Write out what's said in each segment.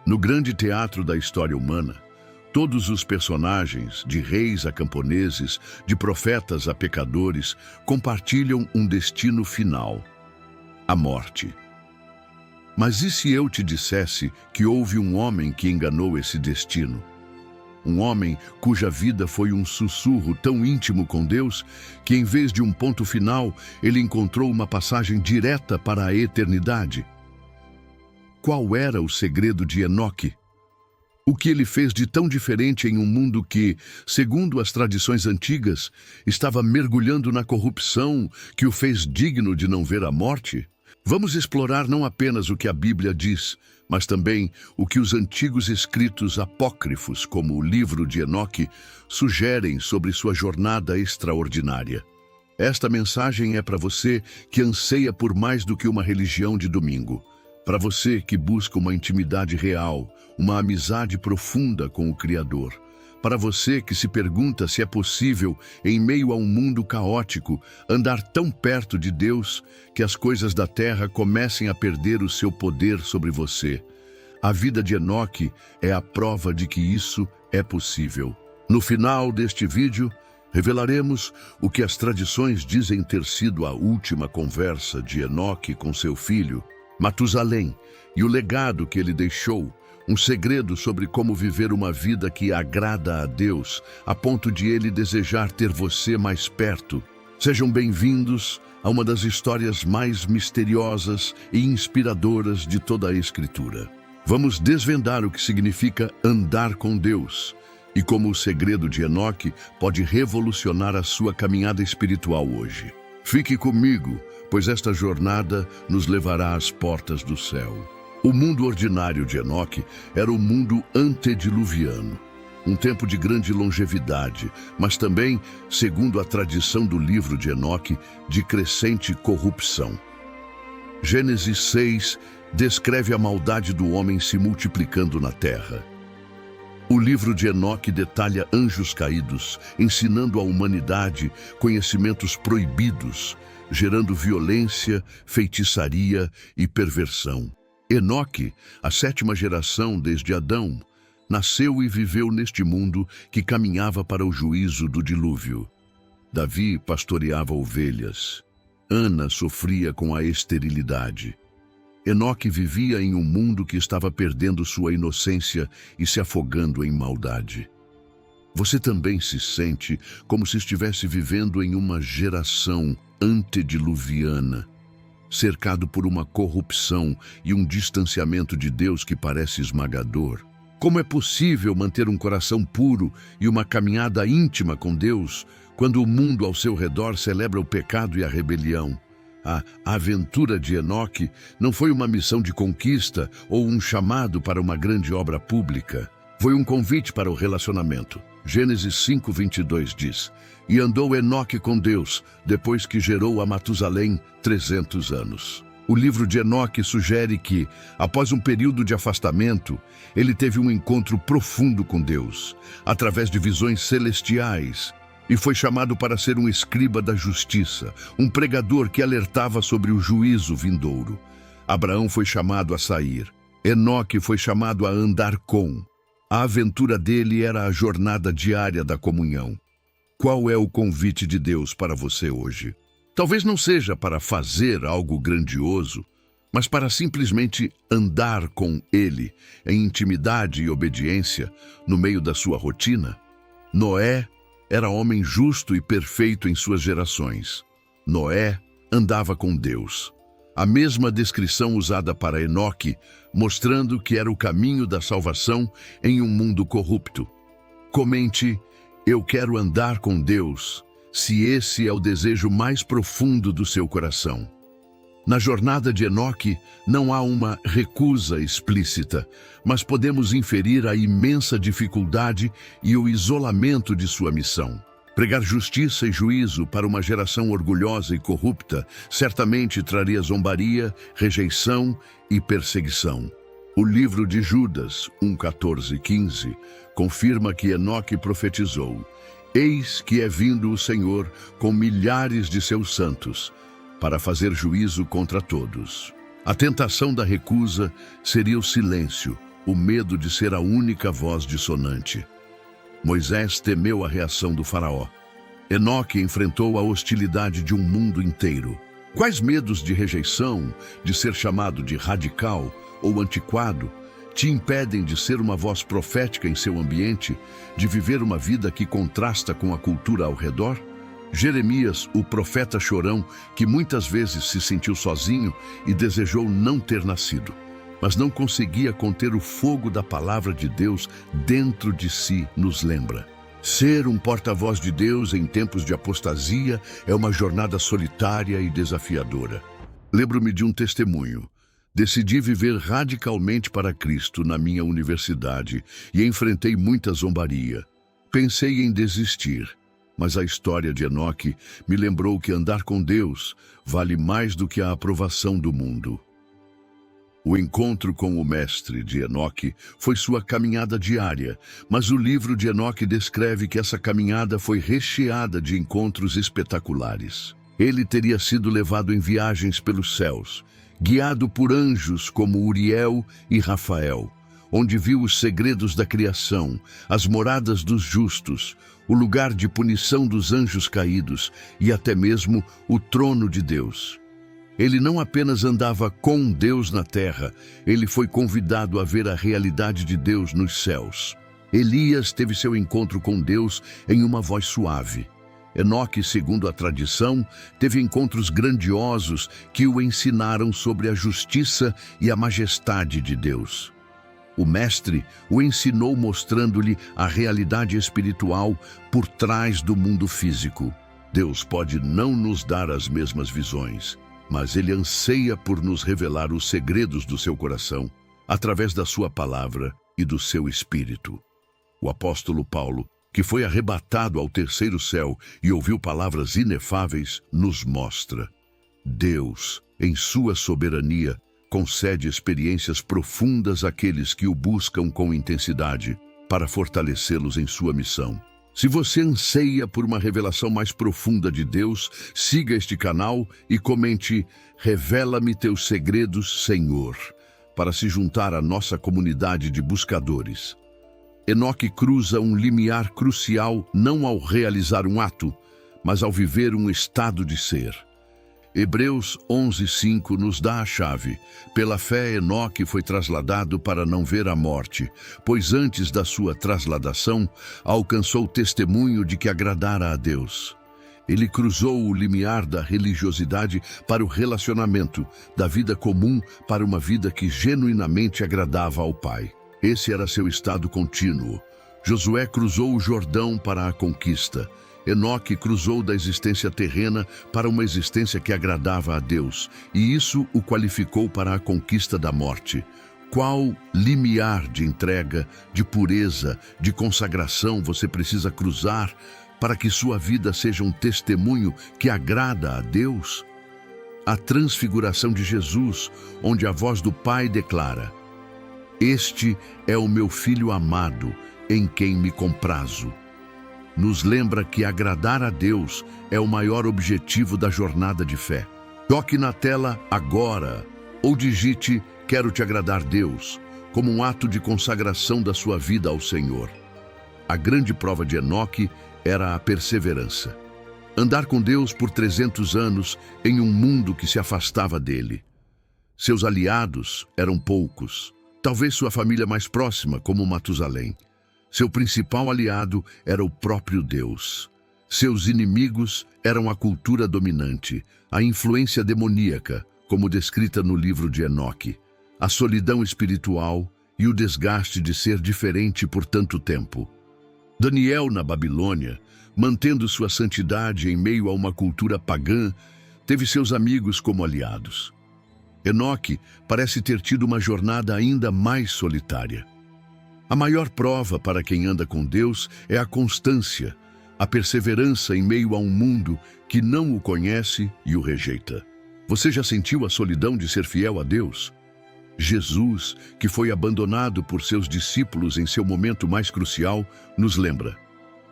No grande teatro da história humana, todos os personagens, de reis a camponeses, de profetas a pecadores, compartilham um destino final: a morte. Mas e se eu te dissesse que houve um homem que enganou esse destino? Um homem cuja vida foi um sussurro tão íntimo com Deus que, em vez de um ponto final, ele encontrou uma passagem direta para a eternidade. Qual era o segredo de Enoque? O que ele fez de tão diferente em um mundo que, segundo as tradições antigas, estava mergulhando na corrupção que o fez digno de não ver a morte? Vamos explorar não apenas o que a Bíblia diz, mas também o que os antigos escritos apócrifos, como o livro de Enoque, sugerem sobre sua jornada extraordinária. Esta mensagem é para você que anseia por mais do que uma religião de domingo. Para você que busca uma intimidade real, uma amizade profunda com o Criador. Para você que se pergunta se é possível, em meio a um mundo caótico, andar tão perto de Deus que as coisas da terra comecem a perder o seu poder sobre você. A vida de Enoque é a prova de que isso é possível. No final deste vídeo, revelaremos o que as tradições dizem ter sido a última conversa de Enoque com seu filho, Matusalém, e o legado que ele deixou, um segredo sobre como viver uma vida que agrada a Deus, a ponto de ele desejar ter você mais perto. Sejam bem-vindos a uma das histórias mais misteriosas e inspiradoras de toda a Escritura. Vamos desvendar o que significa andar com Deus e como o segredo de Enoque pode revolucionar a sua caminhada espiritual hoje. Fique comigo, pois esta jornada nos levará às portas do céu. O mundo ordinário de Enoque era o mundo antediluviano, um tempo de grande longevidade, mas também, segundo a tradição do livro de Enoque, de crescente corrupção. Gênesis 6 descreve a maldade do homem se multiplicando na terra. O livro de Enoque detalha anjos caídos, ensinando à humanidade conhecimentos proibidos, gerando violência, feitiçaria e perversão. Enoque, a sétima geração desde Adão, nasceu e viveu neste mundo que caminhava para o juízo do dilúvio. Davi pastoreava ovelhas. Ana sofria com a esterilidade. Enoque vivia em um mundo que estava perdendo sua inocência e se afogando em maldade. Você também se sente como se estivesse vivendo em uma geração antediluviana, cercado por uma corrupção e um distanciamento de Deus que parece esmagador. Como é possível manter um coração puro e uma caminhada íntima com Deus quando o mundo ao seu redor celebra o pecado e a rebelião? A aventura de Enoque não foi uma missão de conquista ou um chamado para uma grande obra pública. Foi um convite para o relacionamento. Gênesis 5:22 diz: "E andou Enoque com Deus, depois que gerou a Matusalém 300 anos." O livro de Enoque sugere que, após um período de afastamento, ele teve um encontro profundo com Deus, através de visões celestiais, e foi chamado para ser um escriba da justiça, um pregador que alertava sobre o juízo vindouro. Abraão foi chamado a sair. Enoque foi chamado a andar com. A aventura dele era a jornada diária da comunhão. Qual é o convite de Deus para você hoje? Talvez não seja para fazer algo grandioso, mas para simplesmente andar com Ele, em intimidade e obediência, no meio da sua rotina. Noé era homem justo e perfeito em suas gerações. Noé andava com Deus. A mesma descrição usada para Enoque, mostrando que era o caminho da salvação em um mundo corrupto. Comente: "Eu quero andar com Deus", se esse é o desejo mais profundo do seu coração. Na jornada de Enoque, não há uma recusa explícita, mas podemos inferir a imensa dificuldade e o isolamento de sua missão. Pregar justiça e juízo para uma geração orgulhosa e corrupta certamente traria zombaria, rejeição e perseguição. O livro de Judas, 1:14-15, confirma que Enoque profetizou: "Eis que é vindo o Senhor com milhares de seus santos, para fazer juízo contra todos." A tentação da recusa seria o silêncio, o medo de ser a única voz dissonante. Moisés temeu a reação do faraó. Enoque enfrentou a hostilidade de um mundo inteiro. Quais medos de rejeição, de ser chamado de radical ou antiquado, te impedem de ser uma voz profética em seu ambiente, de viver uma vida que contrasta com a cultura ao redor? Jeremias, o profeta chorão, que muitas vezes se sentiu sozinho e desejou não ter nascido, mas não conseguia conter o fogo da palavra de Deus dentro de si, nos lembra. Ser um porta-voz de Deus em tempos de apostasia é uma jornada solitária e desafiadora. Lembro-me de um testemunho. Decidi viver radicalmente para Cristo na minha universidade e enfrentei muita zombaria. Pensei em desistir, mas a história de Enoque me lembrou que andar com Deus vale mais do que a aprovação do mundo. O encontro com o mestre de Enoque foi sua caminhada diária, mas o livro de Enoque descreve que essa caminhada foi recheada de encontros espetaculares. Ele teria sido levado em viagens pelos céus, guiado por anjos como Uriel e Rafael, onde viu os segredos da criação, as moradas dos justos, o lugar de punição dos anjos caídos e até mesmo o trono de Deus. Ele não apenas andava com Deus na terra, ele foi convidado a ver a realidade de Deus nos céus. Elias teve seu encontro com Deus em uma voz suave. Enoque, segundo a tradição, teve encontros grandiosos que o ensinaram sobre a justiça e a majestade de Deus. O mestre o ensinou mostrando-lhe a realidade espiritual por trás do mundo físico. Deus pode não nos dar as mesmas visões, mas Ele anseia por nos revelar os segredos do seu coração, através da sua palavra e do seu espírito. O apóstolo Paulo, que foi arrebatado ao terceiro céu e ouviu palavras inefáveis, nos mostra: Deus, em sua soberania, concede experiências profundas àqueles que o buscam com intensidade, para fortalecê-los em sua missão. Se você anseia por uma revelação mais profunda de Deus, siga este canal e comente "Revela-me teus segredos, Senhor", para se juntar à nossa comunidade de buscadores. Enoque cruza um limiar crucial não ao realizar um ato, mas ao viver um estado de ser. Hebreus 11:5 nos dá a chave. Pela fé, Enoque foi trasladado para não ver a morte, pois antes da sua trasladação, alcançou testemunho de que agradara a Deus. Ele cruzou o limiar da religiosidade para o relacionamento, da vida comum para uma vida que genuinamente agradava ao Pai. Esse era seu estado contínuo. Josué cruzou o Jordão para a conquista. Enoque cruzou da existência terrena para uma existência que agradava a Deus, e isso o qualificou para a conquista da morte. Qual limiar de entrega, de pureza, de consagração você precisa cruzar para que sua vida seja um testemunho que agrada a Deus? A transfiguração de Jesus, onde a voz do Pai declara: "Este é o meu Filho amado, em quem me comprazo", nos lembra que agradar a Deus é o maior objetivo da jornada de fé. Toque na tela agora ou digite "Quero te agradar, Deus", como um ato de consagração da sua vida ao Senhor. A grande prova de Enoque era a perseverança. Andar com Deus por 300 anos em um mundo que se afastava dele. Seus aliados eram poucos, talvez sua família mais próxima, como Matusalém. Seu principal aliado era o próprio Deus. Seus inimigos eram a cultura dominante, a influência demoníaca, como descrita no livro de Enoque, a solidão espiritual e o desgaste de ser diferente por tanto tempo. Daniel, na Babilônia, mantendo sua santidade em meio a uma cultura pagã, teve seus amigos como aliados. Enoque parece ter tido uma jornada ainda mais solitária. A maior prova para quem anda com Deus é a constância, a perseverança em meio a um mundo que não o conhece e o rejeita. Você já sentiu a solidão de ser fiel a Deus? Jesus, que foi abandonado por seus discípulos em seu momento mais crucial, nos lembra: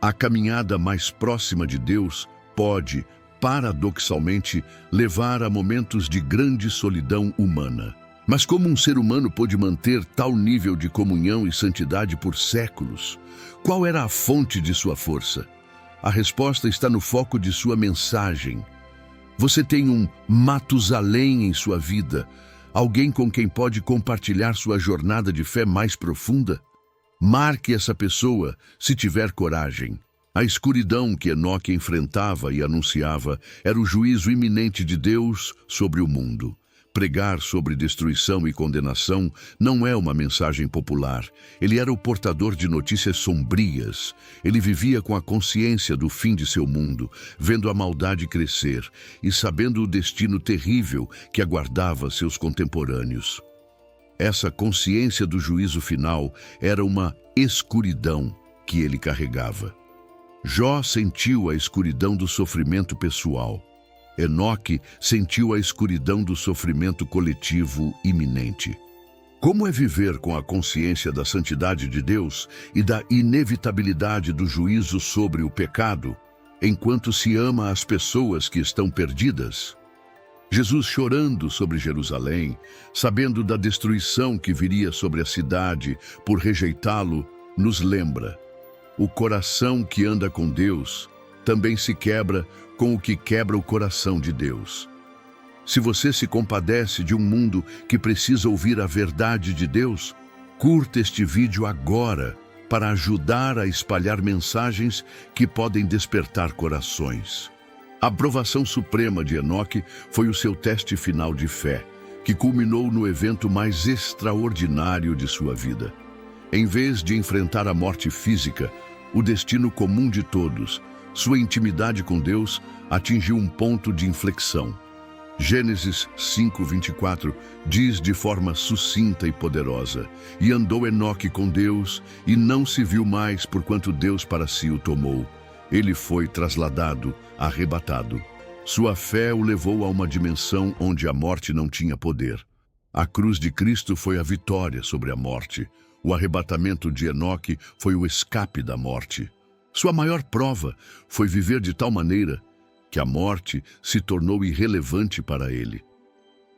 a caminhada mais próxima de Deus pode, paradoxalmente, levar a momentos de grande solidão humana. Mas como um ser humano pôde manter tal nível de comunhão e santidade por séculos? Qual era a fonte de sua força? A resposta está no foco de sua mensagem. Você tem um Matusalém em sua vida, alguém com quem pode compartilhar sua jornada de fé mais profunda? Marque essa pessoa, se tiver coragem. A escuridão que Enoque enfrentava e anunciava era o juízo iminente de Deus sobre o mundo. Pregar sobre destruição e condenação não é uma mensagem popular. Ele era o portador de notícias sombrias. Ele vivia com a consciência do fim de seu mundo, vendo a maldade crescer e sabendo o destino terrível que aguardava seus contemporâneos. Essa consciência do juízo final era uma escuridão que ele carregava. Jó sentiu a escuridão do sofrimento pessoal. Enoque sentiu a escuridão do sofrimento coletivo iminente. Como é viver com a consciência da santidade de Deus e da inevitabilidade do juízo sobre o pecado, enquanto se ama as pessoas que estão perdidas? Jesus, chorando sobre Jerusalém, sabendo da destruição que viria sobre a cidade por rejeitá-lo, nos lembra: o coração que anda com Deus também se quebra com o que quebra o coração de Deus. Se você se compadece de um mundo que precisa ouvir a verdade de Deus, curta este vídeo agora para ajudar a espalhar mensagens que podem despertar corações. A aprovação suprema de Enoque foi o seu teste final de fé, que culminou no evento mais extraordinário de sua vida. Em vez de enfrentar a morte física, o destino comum de todos, sua intimidade com Deus atingiu um ponto de inflexão. Gênesis 5:24 diz de forma sucinta e poderosa: "E andou Enoque com Deus, e não se viu mais, porquanto Deus para si o tomou. Ele foi trasladado, arrebatado." Sua fé o levou a uma dimensão onde a morte não tinha poder. A cruz de Cristo foi a vitória sobre a morte. O arrebatamento de Enoque foi o escape da morte. Sua maior prova foi viver de tal maneira que a morte se tornou irrelevante para ele.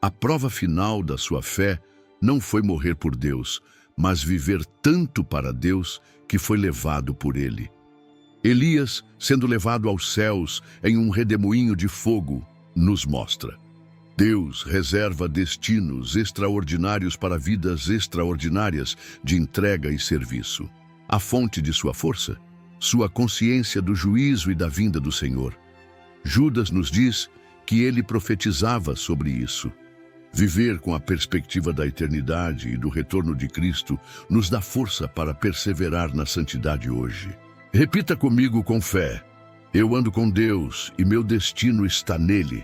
A prova final da sua fé não foi morrer por Deus, mas viver tanto para Deus que foi levado por ele. Elias, sendo levado aos céus em um redemoinho de fogo, nos mostra: Deus reserva destinos extraordinários para vidas extraordinárias de entrega e serviço. A fonte de sua força? Sua consciência do juízo e da vinda do Senhor. Judas nos diz que ele profetizava sobre isso. Viver com a perspectiva da eternidade e do retorno de Cristo nos dá força para perseverar na santidade hoje. Repita comigo com fé: eu ando com Deus e meu destino está nele.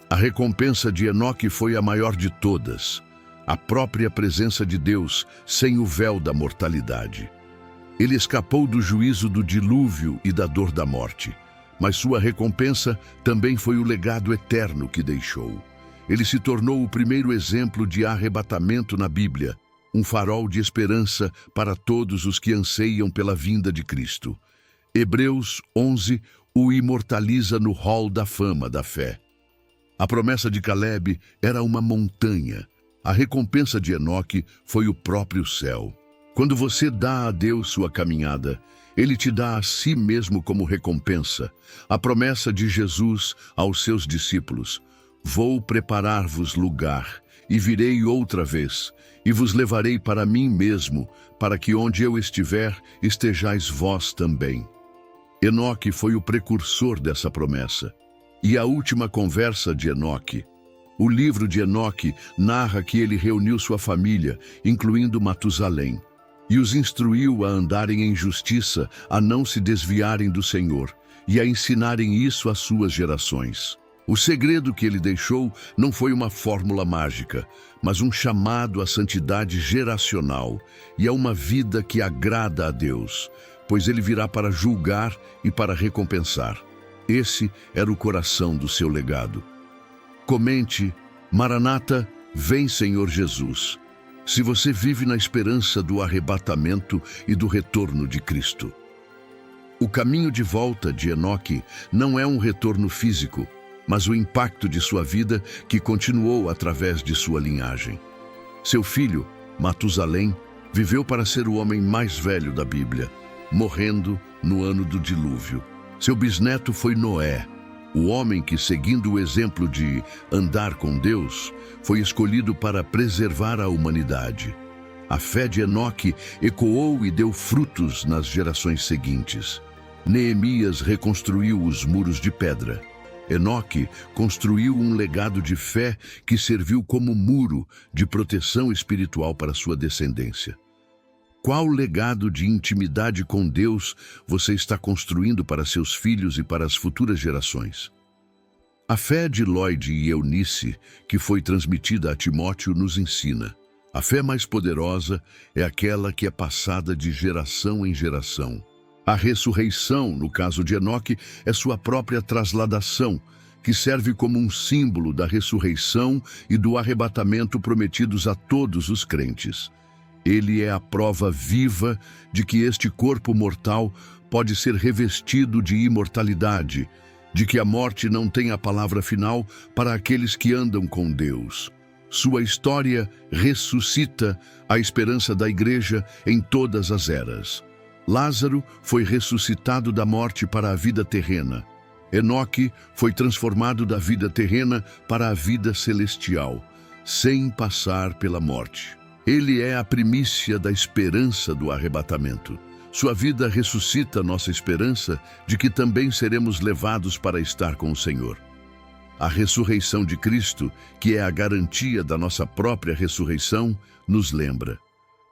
A recompensa de Enoque foi a maior de todas, a própria presença de Deus sem o véu da mortalidade. Ele escapou do juízo do dilúvio e da dor da morte, mas sua recompensa também foi o legado eterno que deixou. Ele se tornou o primeiro exemplo de arrebatamento na Bíblia, um farol de esperança para todos os que anseiam pela vinda de Cristo. Hebreus 11 o imortaliza no hall da fama da fé. A promessa de Caleb era uma montanha. A recompensa de Enoque foi o próprio céu. Quando você dá a Deus sua caminhada, Ele te dá a si mesmo como recompensa. A promessa de Jesus aos seus discípulos: vou preparar-vos lugar, e virei outra vez, e vos levarei para mim mesmo, para que onde eu estiver, estejais vós também. Enoque foi o precursor dessa promessa. E a última conversa de Enoque. O livro de Enoque narra que ele reuniu sua família, incluindo Matusalém, e os instruiu a andarem em justiça, a não se desviarem do Senhor, e a ensinarem isso às suas gerações. O segredo que ele deixou não foi uma fórmula mágica, mas um chamado à santidade geracional e a uma vida que agrada a Deus, pois ele virá para julgar e para recompensar. Esse era o coração do seu legado. Comente: Maranata, vem Senhor Jesus, se você vive na esperança do arrebatamento e do retorno de Cristo. O caminho de volta de Enoque não é um retorno físico, mas o impacto de sua vida que continuou através de sua linhagem. Seu filho, Matusalém, viveu para ser o homem mais velho da Bíblia, morrendo no ano do dilúvio. Seu bisneto foi Noé, o homem que, seguindo o exemplo de andar com Deus, foi escolhido para preservar a humanidade. A fé de Enoque ecoou e deu frutos nas gerações seguintes. Neemias reconstruiu os muros de pedra. Enoque construiu um legado de fé que serviu como muro de proteção espiritual para sua descendência. Qual legado de intimidade com Deus você está construindo para seus filhos e para as futuras gerações? A fé de Lloyd e Eunice, que foi transmitida a Timóteo, nos ensina: a fé mais poderosa é aquela que é passada de geração em geração. A ressurreição, no caso de Enoque, é sua própria trasladação, que serve como um símbolo da ressurreição e do arrebatamento prometidos a todos os crentes. Ele é a prova viva de que este corpo mortal pode ser revestido de imortalidade, de que a morte não tem a palavra final para aqueles que andam com Deus. Sua história ressuscita a esperança da igreja em todas as eras. Lázaro foi ressuscitado da morte para a vida terrena. Enoque foi transformado da vida terrena para a vida celestial, sem passar pela morte. Ele é a primícia da esperança do arrebatamento. Sua vida ressuscita nossa esperança de que também seremos levados para estar com o Senhor. A ressurreição de Cristo, que é a garantia da nossa própria ressurreição, nos lembra: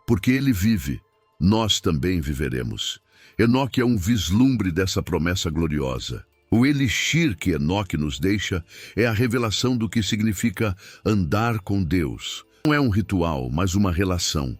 porque Ele vive, nós também viveremos. Enoque é um vislumbre dessa promessa gloriosa. O elixir que Enoque nos deixa é a revelação do que significa andar com Deus. Não é um ritual, mas uma relação.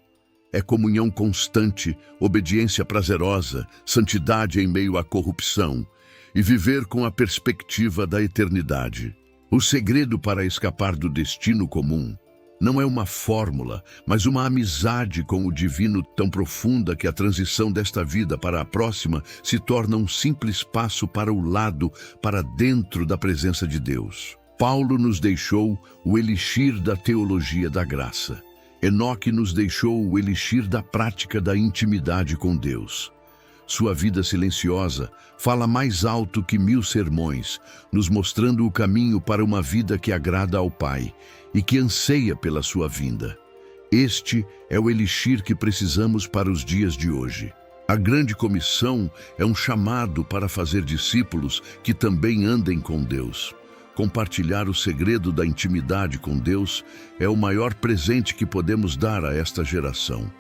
É comunhão constante, obediência prazerosa, santidade em meio à corrupção e viver com a perspectiva da eternidade. O segredo para escapar do destino comum não é uma fórmula, mas uma amizade com o divino tão profunda que a transição desta vida para a próxima se torna um simples passo para o lado, para dentro da presença de Deus. Paulo nos deixou o elixir da teologia da graça. Enoque nos deixou o elixir da prática da intimidade com Deus. Sua vida silenciosa fala mais alto que 1000 sermões, nos mostrando o caminho para uma vida que agrada ao Pai e que anseia pela sua vinda. Este é o elixir que precisamos para os dias de hoje. A grande comissão é um chamado para fazer discípulos que também andem com Deus. Compartilhar o segredo da intimidade com Deus é o maior presente que podemos dar a esta geração.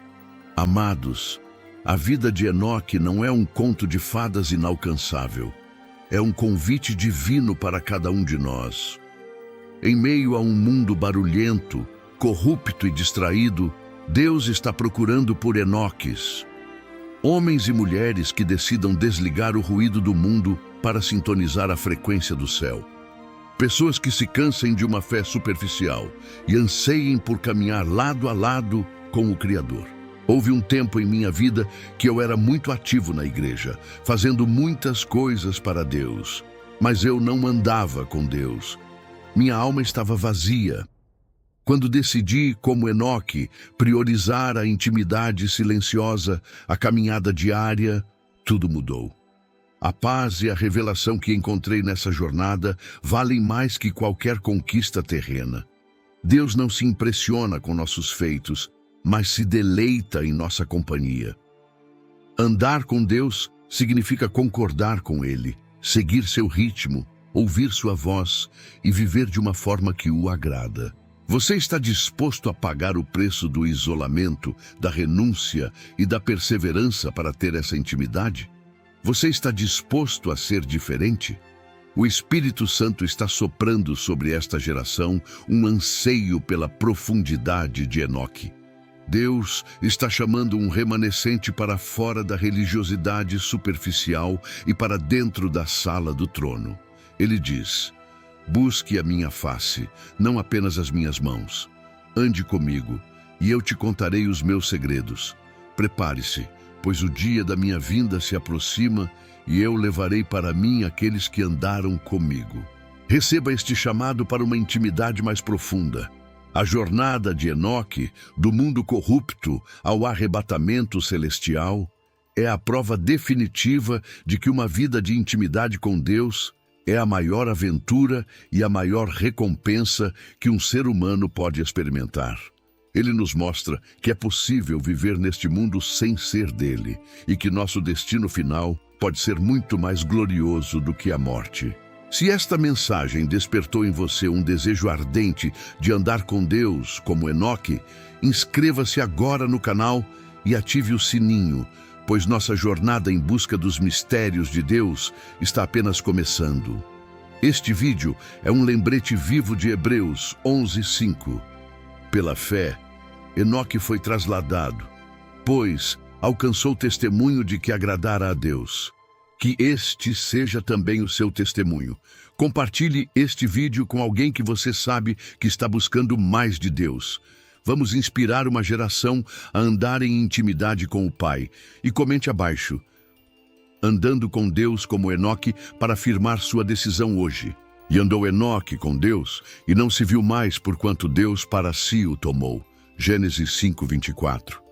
Amados, a vida de Enoque não é um conto de fadas inalcançável. É um convite divino para cada um de nós. Em meio a um mundo barulhento, corrupto e distraído, Deus está procurando por Enoques. Homens e mulheres que decidam desligar o ruído do mundo para sintonizar a frequência do céu. Pessoas que se cansem de uma fé superficial e anseiem por caminhar lado a lado com o Criador. Houve um tempo em minha vida que eu era muito ativo na igreja, fazendo muitas coisas para Deus, mas eu não andava com Deus. Minha alma estava vazia. Quando decidi, como Enoque, priorizar a intimidade silenciosa, a caminhada diária, tudo mudou. A paz e a revelação que encontrei nessa jornada valem mais que qualquer conquista terrena. Deus não se impressiona com nossos feitos, mas se deleita em nossa companhia. Andar com Deus significa concordar com Ele, seguir seu ritmo, ouvir sua voz e viver de uma forma que o agrada. Você está disposto a pagar o preço do isolamento, da renúncia e da perseverança para ter essa intimidade? Você está disposto a ser diferente? O Espírito Santo está soprando sobre esta geração um anseio pela profundidade de Enoque. Deus está chamando um remanescente para fora da religiosidade superficial e para dentro da sala do trono. Ele diz: busque a minha face, não apenas as minhas mãos. Ande comigo, e eu te contarei os meus segredos. Prepare-se, pois o dia da minha vinda se aproxima, e eu levarei para mim aqueles que andaram comigo. Receba este chamado para uma intimidade mais profunda. A jornada de Enoque, do mundo corrupto ao arrebatamento celestial, é a prova definitiva de que uma vida de intimidade com Deus é a maior aventura e a maior recompensa que um ser humano pode experimentar. Ele nos mostra que é possível viver neste mundo sem ser dele e que nosso destino final pode ser muito mais glorioso do que a morte. Se esta mensagem despertou em você um desejo ardente de andar com Deus como Enoque, inscreva-se agora no canal e ative o sininho, pois nossa jornada em busca dos mistérios de Deus está apenas começando. Este vídeo é um lembrete vivo de Hebreus 11:5. Pela fé, Enoque foi trasladado, pois alcançou testemunho de que agradara a Deus. Que este seja também o seu testemunho. Compartilhe este vídeo com alguém que você sabe que está buscando mais de Deus. Vamos inspirar uma geração a andar em intimidade com o Pai. E comente abaixo, andando com Deus como Enoque, para afirmar sua decisão hoje. E andou Enoque com Deus, e não se viu mais porquanto Deus para si o tomou. Gênesis 5:24.